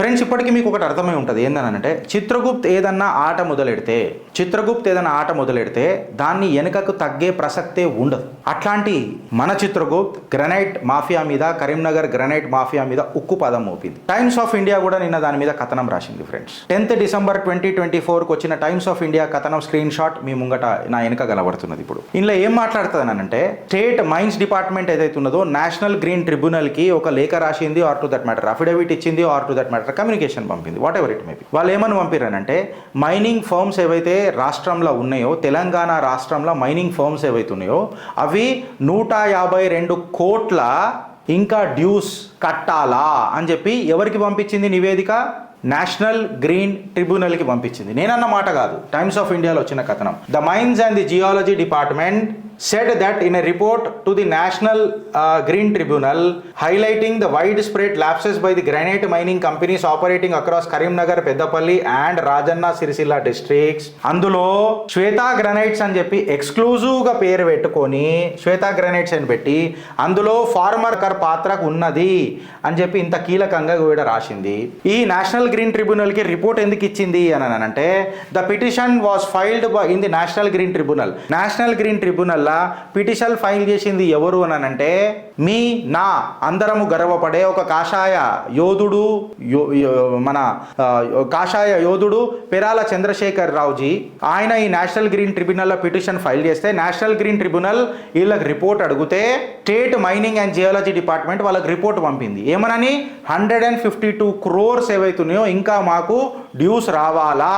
Friends, ఇప్పటికీ మీకు ఒకటి అర్థమై ఉంటుంది. ఏందనంటే చిత్రగుప్త్ ఏదన్నా ఆట మొదలెడితే దాన్ని వెనుకకు తగ్గే ప్రసక్తే ఉండదు. అట్లాంటి మన చిత్రగుప్త్ గ్రనైట్ మాఫియా మీద, కరీంనగర్ గ్రనైట్ మాఫియా మీద ఉక్కు పదం మోపింది. టైమ్స్ ఆఫ్ ఇండియా కూడా నిన్న దాని మీద కథనం రాసింది. ఫ్రెండ్స్, 10th December 2024కు వచ్చిన టైమ్స్ ఆఫ్ ఇండియా కథనం స్క్రీన్ షాట్ మీ ముంగట నా వెనుక కనబడుతున్నది. ఇప్పుడు ఇందులో ఏం మాట్లాడుతుందనంటే, స్టేట్ మైన్స్ డిపార్ట్మెంట్ ఏదైతే ఉన్నదో నేషనల్ గ్రీన్ ట్రిబ్యునల్ కి ఒక లేఖ రాసింది, or to that matter affidavit ఇచ్చింది, or to that matter communication పంపింది, whatever it may be. వాళ్ళు ఏమని పంపిరానంటే, మైనింగ్ ఫర్మ్స్ ఏవైతే రాష్ట్రంలో ఉన్నాయో, తెలంగాణ రాష్ట్రంలో మైనింగ్ ఫర్మ్స్ ఏవైతే ఉన్నాయో అవి 152 కోట్ల ఇంకా డ్యూస్ కట్టాలా అని చెప్పి ఎవరికి పంపించింది నివేదిక? నేషనల్ గ్రీన్ ట్రిబ్యునల్కి పంపించింది. నేనన్న మాట కాదు, టైమ్స్ ఆఫ్ ఇండియాలో వచ్చిన కథనం. The mines and the geology department said that in a report to the National Green Tribunal highlighting the widespread lapses by the granite mining companies operating across Karimnagar, Peddapalli and Rajanna Siricilla districts. అందులో Shweta granites అని చెప్పి ఎక్స్క్లూజివ్గా పేరు పెట్టుకొని Shweta granites అని పెట్టి అందులో farmer కర్ పాత్రకు ఉన్నది అని చెప్పి ఇంత కీలకంగా కూడా రాసింది. ఈ నేషనల్ గ్రీన్ ట్రిబ్యునల్కి రిపోర్ట్ ఎందుకు ఇచ్చింది అని అంటే, the petition was filed in the national green tribunal. National green tribunal petition file చేసింది ఎవరు అని అంటే, మీ నా అందరము గర్వపడే ఒక కాషాయ యోధుడు, మన కాషాయ యోధుడు పెరాల చంద్రశేఖర్ రావుజీ. ఆయన ఈ నేషనల్ గ్రీన్ ట్రిబ్యునల్లో పిటిషన్ ఫైల్ చేస్తే నేషనల్ గ్రీన్ ట్రిబ్యునల్ వీళ్ళకి రిపోర్ట్ అడిగితే state mining and geology department వాళ్ళకి రిపోర్ట్ పంపింది. ఏమనని? 152 crores ఏవైతున్నాయో ఇంకా మాకు డ్యూస్ రావాలా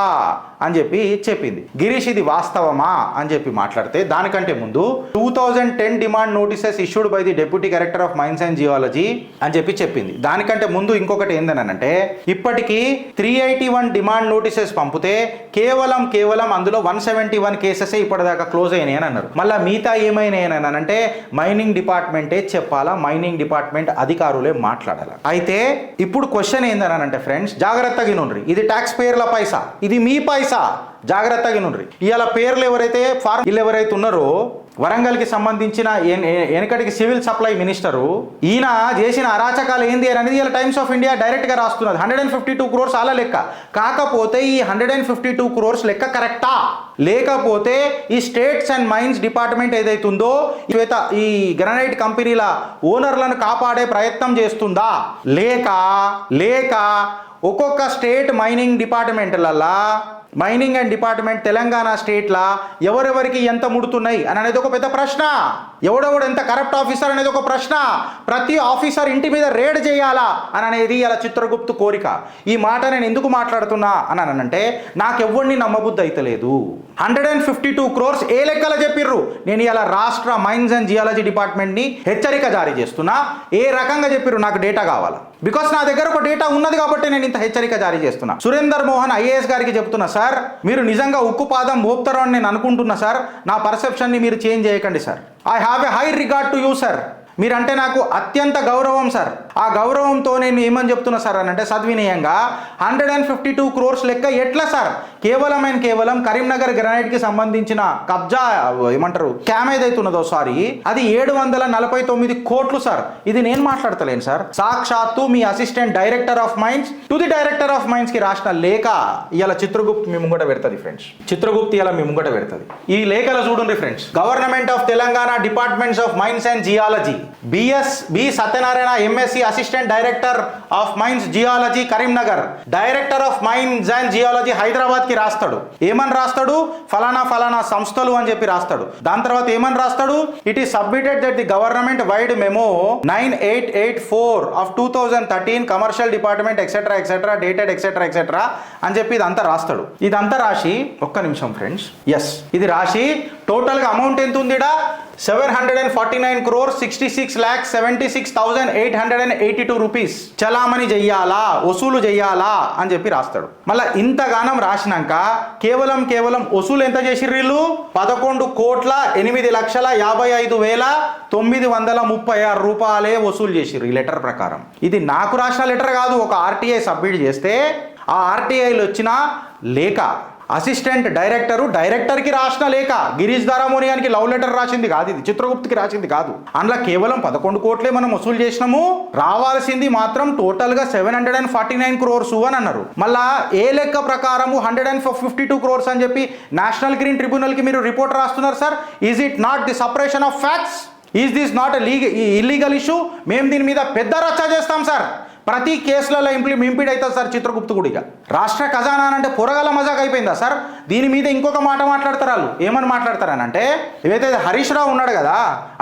అని చెప్పి చెప్పింది. గిరీష్, ఇది వాస్తవమా అని చెప్పి మాట్లాడితే, దానికంటే ముందు 2010 demand notices issued by the deputy director of mines and geology అని చెప్పి చెప్పింది. దానికంటే ముందు ఇంకొకటి ఏందనంటే, ఇప్పటికీ 381 డిమాండ్ నోటీసెస్ పంపితే కేవలం అందులో 171 కేసెస్ ఇప్పటిదాకా క్లోజ్ అయినాయి అని అన్నారు. మళ్ళీ మిగతా ఏమైనాయి అని అంటే, మైనింగ్ డిపార్ట్మెంటే చెప్పాలా, మైనింగ్ డిపార్ట్మెంట్ అధికారులే మాట్లాడాలి. అయితే ఇప్పుడు క్వశ్చన్ ఏందనంటే ఫ్రెండ్స్, జాగ్రత్తగా నుండ్రి, ఇది ట్యాక్స్ పేర్ల పైసా, ఇది మీ పైసా, జాగ్రత్తగా నుండ్రి. ఇవాళ పేర్లు ఎవరైతే ఉన్నారో, వరంగల్కి సంబంధించిన వెనకటికి సివిల్ సప్లై మినిస్టరు, ఈయన చేసిన అరాచకాలు ఏంది అనేది ఇలా టైమ్స్ ఆఫ్ ఇండియా డైరెక్ట్గా రాస్తున్నది. 152 crores అలా లెక్క. కాకపోతే ఈ 152 crores లెక్క కరెక్టా, లేకపోతే ఈ స్టేట్స్ అండ్ మైన్స్ డిపార్ట్మెంట్ ఏదైతే ఉందో ఈ గ్రానైట్ కంపెనీల ఓనర్లను కాపాడే ప్రయత్నం చేస్తుందా, లేక ఒక్కొక్క స్టేట్ మైనింగ్ డిపార్ట్మెంట్లల్లా, మైనింగ్ అండ్ డిపార్ట్మెంట్ తెలంగాణ స్టేట్లా ఎవరెవరికి ఎంత ముడుతున్నాయి అని అనేది ఒక పెద్ద ప్రశ్న. ఎవడెవడు ఎంత కరప్ట్ ఆఫీసర్ అనేది ఒక ప్రశ్న. ప్రతి ఆఫీసర్ ఇంటి మీద రేడ్ చేయాలా అని అనేది ఇలా చిత్రగుప్తు కోరిక. ఈ మాట నేను ఎందుకు మాట్లాడుతున్నా అని అంటే, నాకెవ్వడిని నమ్మబుద్ధి అయితే లేదు. 152 crores ఏ లెక్కలు చెప్పిర్రు? నేను ఇలా రాష్ట్ర మైన్స్ అండ్ జియాలజీ డిపార్ట్మెంట్ని హెచ్చరిక జారీ చేస్తున్నా. ఏ రకంగా చెప్పిర్రు? నాకు డేటా కావాలా. బికాస్ నా దగ్గర ఒక డేటా ఉన్నది కాబట్టి నేను ఇంత హెచ్చరిక జారీ చేస్తున్నా. సురేందర్ మోహన్ IAS గారికి చెప్తున్నా, సార్ మీరు నిజంగా ఉక్కుపాదం మోపుతారో అని నేను అనుకుంటున్నా సార్. నా పర్సెప్షన్ని మీరు చేంజ్ చేయకండి sir. I have a high regard to you sir. మీరంటే నాకు అత్యంత గౌరవం సార్. ఆ గౌరవంతో నేను ఏమని చెప్తున్నా సార్ అని అంటే, సద్వినయంగా 152 crores లెక్క ఎట్లా సార్? కేవలం కరీంనగర్ గ్రానైట్కి సంబంధించిన కబ్జా ఏమంటారు క్యామ్ ఏదైతున్నదో అది 749 కోట్లు సార్. ఇది నేను మాట్లాడతలేను సార్. సాక్షాత్తు మీ assistant director of mines to the director of mines కి రాసిన లేఖ ఇలా చిత్రగుప్త్ మీ ముంగట పెడుతుంది ఫ్రెండ్స్. చిత్రగుప్త్ ఇలా మీ ముంగట పెడుతుంది. ఈ లేఖలో చూడండి friends. Government of Telangana departments of mines and geology, B Satyanarayana MSc assistant director of mines geology Karimnagar, director of mines and geology Hyderabad కి రాస్తాడు. ఏమని రాస్తాడు? ఫలానా సంస్థలు అని చెప్పి రాస్తాడు. దాని తర్వాత ఏమని రాస్తాడు? It is submitted that the government vide memo 9884 of 2013 commercial department etcetera dated etcetera అని చెప్పి ఇదంతా రాస్తాడు. ఇదంతా రాసి ఒక్క నిమిషం ఫ్రెండ్స్, ఎస్ ఇది రాసి టోటల్గా అమౌంట్ ఎంత ఉందిడా? 749 crores 66,76,882 rupees చలామణి చెయ్యాలా, వసూలు చెయ్యాలా అని చెప్పి రాస్తాడు. మళ్ళీ ఇంతగానం రాసినాక కేవలం వసూలు ఎంత చేసిర్రు వీళ్ళు? 11,50,55,936 రూపాయలే వసూలు చేసిర్రు ఈ లెటర్ ప్రకారం. ఇది నాకు రాసిన లెటర్ కాదు, ఒక RTI సబ్మిట్ చేస్తే ఆ RTIలో వచ్చిన లేఖ. అసిస్టెంట్ డైరెక్టర్కి రాసిన లేఖ. గిరీష్ దారామోనియానికి లవ్ లెటర్ రాసింది కాదు, ఇది చిత్రగుప్తకి రాసింది కాదు. అందులో కేవలం 11 కోట్లే మనం వసూలు చేసినాము, రావాల్సింది మాత్రం టోటల్గా 749 crores అని అన్నారు. మళ్ళా ఏ లెక్క ప్రకారము 152 crores అని చెప్పి నేషనల్ గ్రీన్ ట్రిబ్యునల్కి మీరు రిపోర్ట్ రాస్తున్నారు sir. Is it not the separation of facts? Is this not illegal issue? మేము దీని మీద పెద్ద రచ్చ చేస్తాం సార్. ప్రతి కేసులలో ఇంపీడ్ అవుతుంది సార్ చిత్రగుప్తకుడిగా. రాష్ట్ర ఖజానా అంటే పొరగల మజాక్ అయిపోయిందా సార్? దీని మీద ఇంకొక మాట మాట్లాడతారు వాళ్ళు. ఏమని మాట్లాడతారనంటే, ఏదైతే హరీష్ రావు ఉన్నాడు కదా,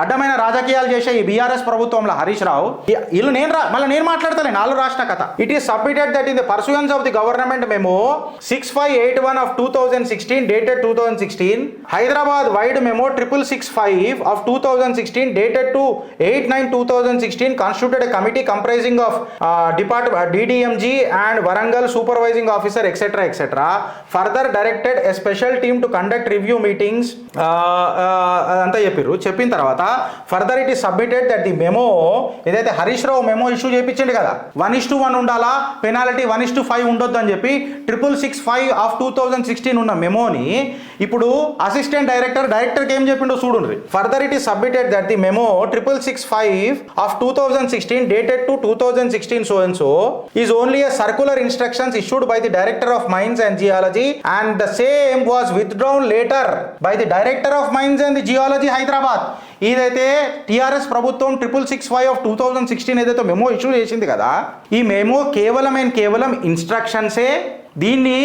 అడ్డమైన రాజకీయాలు చేసే ఈ బీఆర్ఎస్ ప్రభుత్వంలో హరీష్ రావు, వీళ్ళు మళ్ళీ నేను మాట్లాడతాను, నాలుగు రాష్ట్ర కథ. It is submitted that in the pursuance of the government memo 6581 of 2016 dated 2016, Hyderabad vide memo 6665 of 2016 dated to 8/9/2016 constituted a committee comprising of DDMG and Warangal supervising officer etc. Further directed a special team to conduct review meetings. అంతా చెప్పిన తర్వాత further it is submitted that the memo, ఏదైతే Harish Rao memo issue చేయించండి కదా, 1:1 ఉండాలా, penalty 1:5 ఉండొద్దు అని చెప్పి 6665 of 2016 ఉన్న మెమోని ఇప్పుడు అసిస్టెంట్ డైరెక్టర్కి ఏం చెప్పిండో చూడండి. Further it is submitted that the memo 6665 of 2016 dated to 2016 so and so is only a circular instructions issued by the Director of Mines and Geology, and the same was withdrawn later by the Director of Mines and Geology Hyderabad. ఇదైతే TRS ప్రభుత్వం 6665 of 2016 ఏదైతే memo issue చేసింది కదా, ఈ memo కేవలం ఇన్స్ట్రక్షన్సే, దీన్ని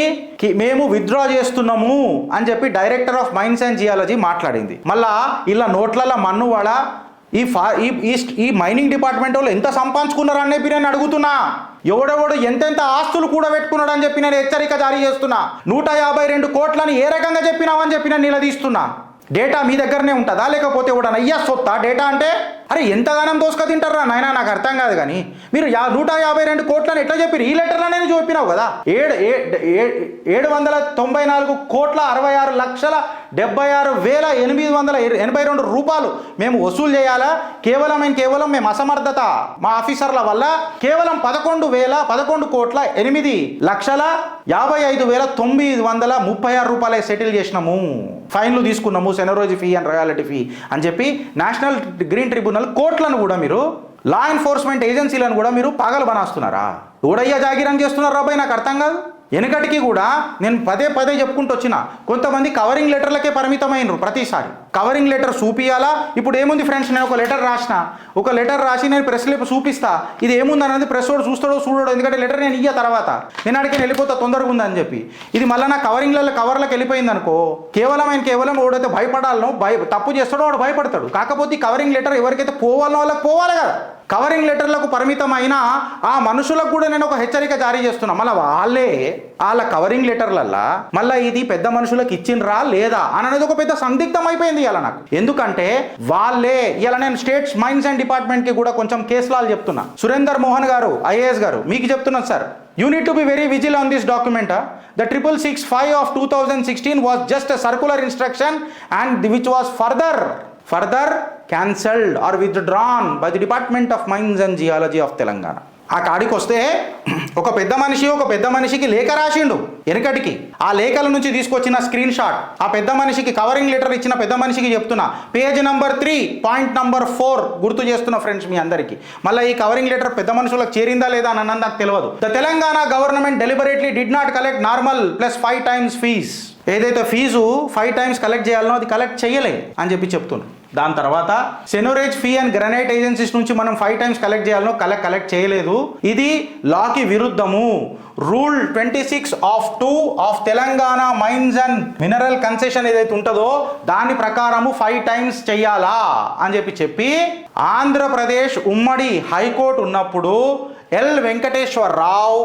మేము withdraw చేస్తున్నాము అని చెప్పి director of mines and geology మాట్లాడింది. మళ్ళా ఇలా నోట్లలో మన్ను వాడ ఈ మైనింగ్ డిపార్ట్మెంట్ వాళ్ళు ఎంత సంపాదించుకున్నారని చెప్పి నేను అడుగుతున్నా. ఎవడెవడు ఎంతెంత ఆస్తులు కూడా పెట్టుకున్నాడు అని చెప్పి నేను హెచ్చరిక జారీ చేస్తున్నా. 152 కోట్లని ఏ రకంగా చెప్పినావని చెప్పి నేను నిలదీస్తున్నా. డేటా మీ దగ్గరనే ఉంటుందా, లేకపోతే ఎవడన్నా అయ్యా సొత్తా డేటా అంటే? అరే ఎంతగానం దోసుక తింటారా నాయన, నాకు అర్థం కాదు. కానీ మీరు 152 కోట్లని ఎట్లా చెప్పారు? ఈ లెటర్లోనే చెప్పినావు కదా, 7,96,66,76,882 రూపాయలు మేము వసూలు చేయాలా? కేవలం మేము అసమర్థత మా ఆఫీసర్ల వల్ల కేవలం 11,58,955,936 రూపాయలే సెటిల్ చేసినాము, ఫైన్లు తీసుకున్నాము, సెనరోజీ ఫీ అండ్ రాయల్టీ ఫీ అని చెప్పి నేషనల్ గ్రీన్ ట్రిబ్యునల్ కోర్టులను కూడా మీరు, లా ఎన్ఫోర్స్మెంట్ ఏజెన్సీలను కూడా మీరు పాగలు బనాస్తున్నారా? ఎవడయ్యా జాగిరం చేస్తున్నారు రాబాయ్, నాకు అర్థం కాదు. వెనకటికి కూడా నేను పదే చెప్పుకుంటూ వచ్చిన, కొంతమంది కవరింగ్ లెటర్లకే పరిమితమైనరు. ప్రతిసారి కవరింగ్ లెటర్ చూపియాలా? ఇప్పుడు ఏముంది ఫ్రెండ్స్, నేను ఒక లెటర్ రాసి నేను ప్రెస్ లేపు చూపిస్తా, ఇది ఏముంది అన్నది ప్రెస్ వాడు చూస్తాడో చూడడో, ఎందుకంటే లెటర్ నేను ఇయ్య తర్వాత నేను అడిగి వెళ్ళిపోతా తొందరగా ఉందని చెప్పి. ఇది మళ్ళీ నా కవర్లకు వెళ్ళిపోయింది అనుకో, కేవలం ఎవడైతే భయపడాలనో, తప్పు చేస్తాడో వాడు భయపడతాడు. కాకపోతే ఈ కవరింగ్ లెటర్ ఎవరికైతే పోవాలనో వాళ్ళకి పోవాలి కదా. కవరింగ్ లెటర్లకు పరిమితమైన ఆ మనుషులకు కూడా నేను ఒక హెచ్చరిక జారీ చేస్తున్నా. మళ్ళీ వాళ్ళ కవరింగ్ లెటర్లల్లా మళ్ళీ ఇది పెద్ద మనుషులకు ఇచ్చిండ్రా లేదా అనేది ఒక పెద్ద సందిగ్ధం అయిపోయింది ఇలా నాకు. ఎందుకంటే వాళ్ళే ఇలా నేను స్టేట్స్ మైన్స్ అండ్ డిపార్ట్మెంట్కి కూడా కొంచెం కేసులాలు చెప్తున్నా. సురేందర్ మోహన్ గారు ఐఏఎస్ గారు మీకు చెప్తున్నాను sir, you need to be very vigilant on this document. The 6665 of 2016 was just a circular instruction and which was further cancelled or withdrawn by the Department of Mines and Geology of Telangana. ఆ కాడికి వస్తే ఒక పెద్ద మనిషికి లేఖ రాసిండు వెనకటికి. ఆ లేఖల నుంచి తీసుకొచ్చిన స్క్రీన్ షాట్ ఆ పెద్ద మనిషికి, కవరింగ్ లెటర్ ఇచ్చిన పెద్ద మనిషికి చెప్తున్నా. పేజ్ నెంబర్ 3 పాయింట్ నెంబర్ 4 గుర్తు చేస్తున్నా ఫ్రెండ్స్ మీ అందరికీ. మళ్ళీ ఈ కవరింగ్ లెటర్ పెద్ద మనుషులకు చేరిందా లేదా అని అన్నది నాకు తెలియదు. The Telangana government deliberately did not collect normal plus 5 times fees. ఏదైతే ఫీజు 5 times కలెక్ట్ చేయాలనో అది కలెక్ట్ చేయలే అని చెప్పి చెప్తున్నారు. దాని తర్వాత seigniorage fee and granite agencies నుంచి మనం 5 times కలెక్ట్ చేయాలనో కలెక్ట్ చేయలేదు, ఇది లాకి విరుద్ధము. Rule 26 of 2 of Telangana mines and mineral concession ఏదైతే ఉంటుందో దాని ప్రకారము 5 times చెయ్యాలా అని చెప్పి ఆంధ్రప్రదేశ్ ఉమ్మడి హైకోర్టు ఉన్నప్పుడు ఎల్ వెంకటేశ్వరరావు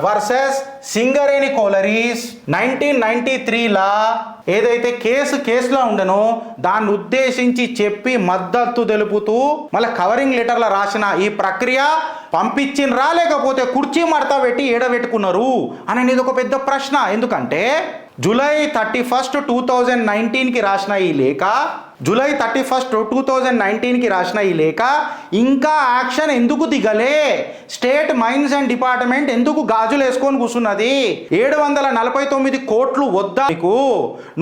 వర్సెస్ సింగరేణి కోలరీస్ 1993లా ఏదైతే కేసులో ఉండనో దాన్ని ఉద్దేశించి చెప్పి మద్దతు తెలుపుతూ మళ్ళీ కవరింగ్ లెటర్లో రాసిన ఈ ప్రక్రియ పంపించినరా లేకపోతే కుర్చీ మడత పెట్టి ఏడబెట్టుకున్నారు అనేది ఒక పెద్ద ప్రశ్న. ఎందుకంటే July 31, 2019కి రాసిన ఈ లేఖ జూలై 31, 2019కి రాసిన ఈ లేఖ ఇంకా యాక్షన్ ఎందుకు దిగలే? స్టేట్ మైన్స్ అండ్ డిపార్ట్మెంట్ ఎందుకు గాజులు వేసుకొని కూర్చున్నది? 749 కోట్లు వద్దా మీకు?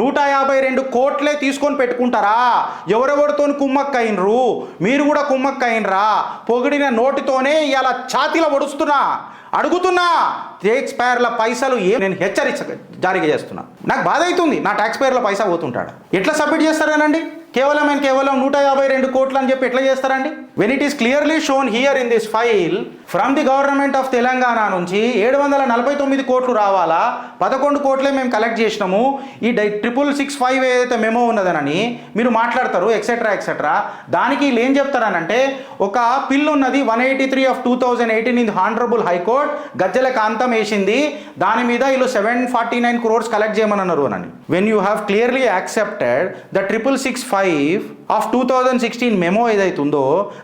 152 కోట్లే తీసుకొని పెట్టుకుంటారా? ఎవరెవరితో కుమ్మక్కయినరు? మీరు కూడా కుమ్మక్కయినరా? పొగిడిన నోటితోనే ఇలా ఛాతీలో పొడుస్తున్నా, అడుగుతున్నా. ట్యాక్స్ పేర్ల పైసలు నేను హెచ్చరిక జారీ చేస్తున్నా. నాకు బాధ అవుతుంది, నా ట్యాక్స్ పేర్ల పైసా పోతుంటాడు. ఎట్లా సబ్మిట్ చేస్తారనండి? కేవలం 152 కోట్లు అని చెప్పి ఎట్లా చేస్తారండి? When it is clearly shown here in this file from the government of Telangana నుంచి 749 కోట్లు రావాలా, 11 కోట్లే మేము కలెక్ట్ చేసినాము. ఈ 6665 ఏదైతే మెమో ఉన్నదనని మీరు మాట్లాడతారు, ఎక్సెట్రా ఎక్సెట్రా. దానికి వీళ్ళు ఏం చెప్తారనంటే, ఒక పిల్ ఉన్నది 183 ఆఫ్ 2018 ఇన్ హానరబుల్ హైకోర్ట్, గజ్జల కాంతం వేసింది, దాని మీద వీళ్ళు 749 crores కలెక్ట్ చేయమని అన్నారు అని. When you have clearly accepted the 6665 of 2016 memo ఏదైతుందో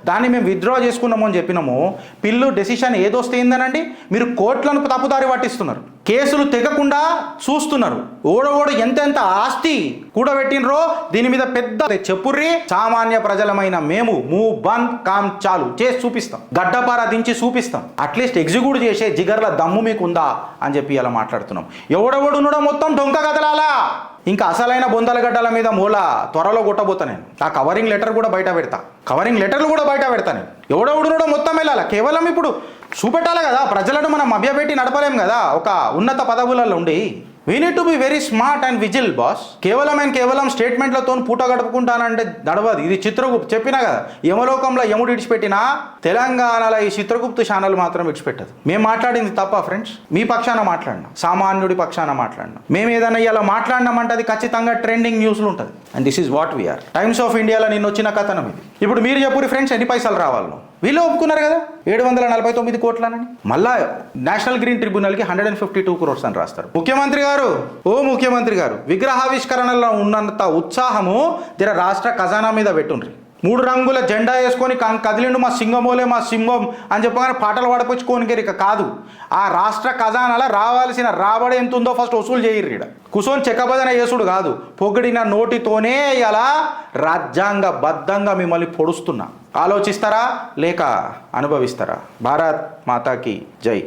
దాన్ని మేము విత్డ్రా చేసుకున్నాము అని చెప్పినాము. పిల్లు డెసిషన్ ఏదొస్తే ఏందనండి, మీరు కోర్టులను తప్పుదారి పట్టిస్తున్నారు, కేసులు తెగకుండా చూస్తున్నారు. ఓడోడు ఎంతెంత ఆస్తి కూడబెట్టినరో దీని మీద పెద్ద చెప్పుర్రి. సామాన్య ప్రజలమైన మేము మూవ్ బంద్ కామ్ చాలు చేసి చూపిస్తాం, గడ్డపార దించి చూపిస్తాం. అట్లీస్ట్ ఎగ్జిక్యూట్ చేసే జిగర్ల దమ్ము మీకు ఉందా అని చెప్పి అలా మాట్లాడుతున్నాం. ఎవడెవడు ఉన్నాడో మొత్తం డొంక కదలాలా. ఇంకా అసలైన బొందల గడ్డల మీద మూల త్వరలో కొట్టబోతా నేను. ఆ కవరింగ్ లెటర్ కూడా బయట పెడతా, కవరింగ్ లెటర్లు కూడా బయట పెడతా నేను. ఎవడెవడునో మొత్తం వెళ్ళాలా. కేవలం ఇప్పుడు చూపెట్టాలి కదా, ప్రజలను మనం మభ్యపెట్టి నడపలేం కదా ఒక ఉన్నత పదవులలో ఉండి. We need to be very smart and whistle boss. కేవలం స్టేట్మెంట్లతో పూట గడుపుకుంటానంటే నడవదు. ఇది చిత్రగుప్తు చెప్పినా కదా, యమలోకంలో యముడు ఇడిచిపెట్టినా తెలంగాణలో ఈ చిత్రగుప్తు ఛానల్ మాత్రం విడిచిపెట్టదు. మేము మాట్లాడింది తప్ప ఫ్రెండ్స్? మీ పక్షాన మాట్లాడినా, సామాన్యుడి పక్షాన మాట్లాడినా. మేము ఏదైనా ఇలా మాట్లాడినామంటే అది ఖచ్చితంగా ట్రెండింగ్ న్యూస్లు ఉంటుంది. And this is what we are. Times of ఇండియాలో నిన్న వచ్చిన కథనం ఇది. ఇప్పుడు మీరు చెప్పురి ఫ్రెండ్స్, ఎన్ని పైసలు రావాలను? వీళ్ళు ఒప్పుకున్నారు కదా 749 కోట్లనని. మళ్ళా నేషనల్ గ్రీన్ ట్రిబ్యునల్కి 152 crores అని రాస్తారు. ముఖ్యమంత్రి గారు విగ్రహావిష్కరణలో ఉన్నంత ఉత్సాహము జర రాష్ట్ర ఖజానా మీద పెట్టుండ్రి. 3 రంగుల జెండా వేసుకొని కదిలిండు మా సింగమోలే మా సింగం అని చెప్పగానే పాటలు పాడపచ్చుకోనికి ఇక కాదు. ఆ రాష్ట్ర ఖజానాలో రావాల్సిన రాబడి ఎంత ఉందో ఫస్ట్ వసూలు చేయర్రి. కూర్చొని చెక్కబదన చేసుడు కాదు, పొగిడిన నోటితోనే ఇలా రాజ్యాంగబద్ధంగా మిమ్మల్ని పొడుస్తున్నా. ఆలోచిస్తారా లేక అనుభవిస్తారా? భారత్ మాతాకి జై.